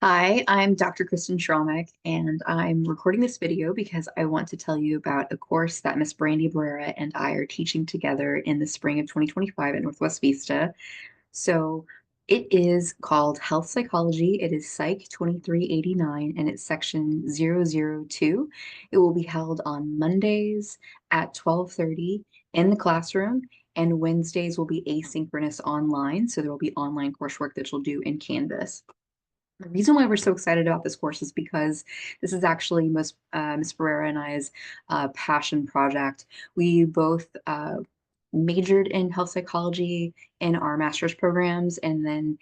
Hi, I'm Dr. Kristen Schromek, and I'm recording this video because I want to tell you about a course that Miss Brandy Barrera and I are teaching together in the spring of 2025 at Northwest Vista. So it is called Health Psychology. It is Psych 2389, and it's section 002. It will be held on Mondays at 12:30 in the classroom, and Wednesdays will be asynchronous online. So there will be online coursework that you'll do in Canvas. The reason why we're so excited about this course is because this is actually Ms. Barrera and I's passion project. We both majored in health psychology in our master's programs, and then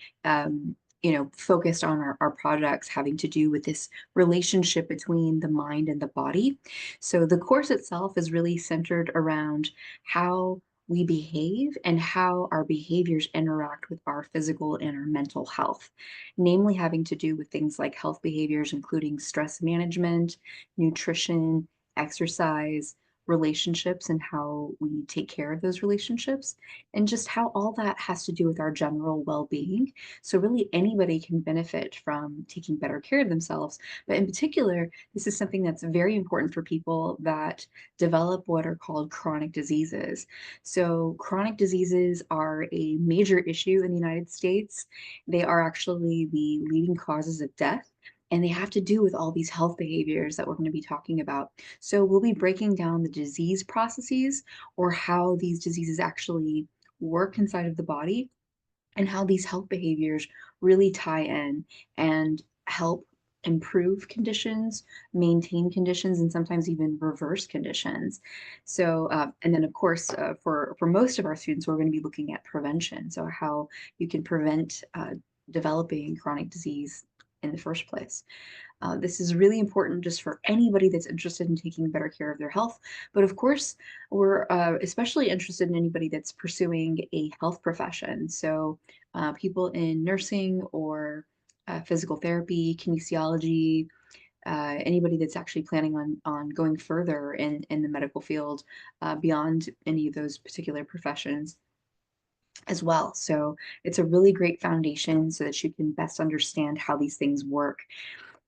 focused on our projects having to do with this relationship between the mind and the body. So the course itself is really centered around how we behave and how our behaviors interact with our physical and our mental health, namely having to do with things like health behaviors, including stress management, nutrition, exercise, relationships, and how we take care of those relationships, and just how all that has to do with our general well being. So, really, anybody can benefit from taking better care of themselves. But in particular, this is something that's very important for people that develop what are called chronic diseases. So, chronic diseases are a major issue in the United States. They are actually the leading causes of death, and they have to do with all these health behaviors that we're going to be talking about. So we'll be breaking down the disease processes, or how these diseases actually work inside of the body, and how these health behaviors really tie in and help improve conditions, maintain conditions, and sometimes even reverse conditions. So, and then of course, for most of our students, we're going to be looking at prevention. So how you can prevent developing chronic disease in the first place. This is really important just for anybody that's interested in taking better care of their health. But of course, we're especially interested in anybody that's pursuing a health profession. So people in nursing or physical therapy, kinesiology, anybody that's actually planning on going further in the medical field beyond any of those particular professions as well. So it's a really great foundation so that you can best understand how these things work.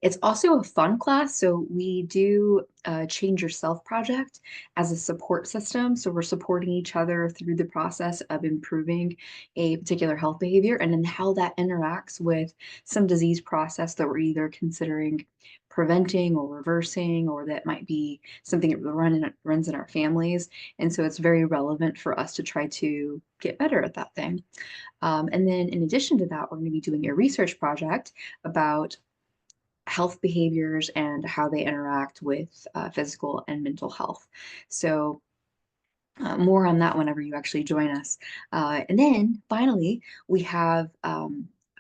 It's also a fun class, so we do a Change Yourself project as a support system. So we're supporting each other through the process of improving a particular health behavior, and then how that interacts with some disease process that we're either considering preventing or reversing, or that might be something that runs in our families. And so it's very relevant for us to try to get better at that thing. And then in addition to that, we're going to be doing a research project about health behaviors and how they interact with physical and mental health. So more on that whenever you actually join us. And then finally, we have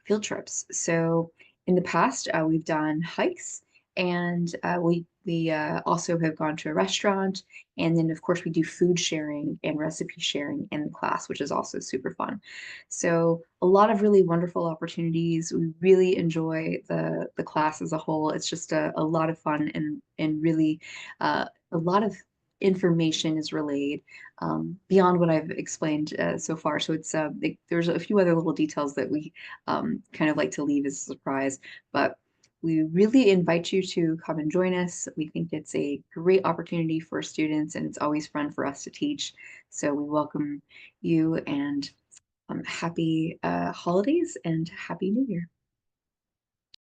field trips. So in the past, we've done hikes, and we also have gone to a restaurant. And then, of course, we do food sharing and recipe sharing in the class, which is also super fun. So a lot of really wonderful opportunities. We really enjoy the class as a whole. It's just a lot of fun, and really a lot of information is relayed beyond what I've explained so far. So there's a few other little details that we kind of like to leave as a surprise, but we really invite you to come and join us. We think it's a great opportunity for students, and it's always fun for us to teach. So we welcome you, and happy holidays and happy New Year.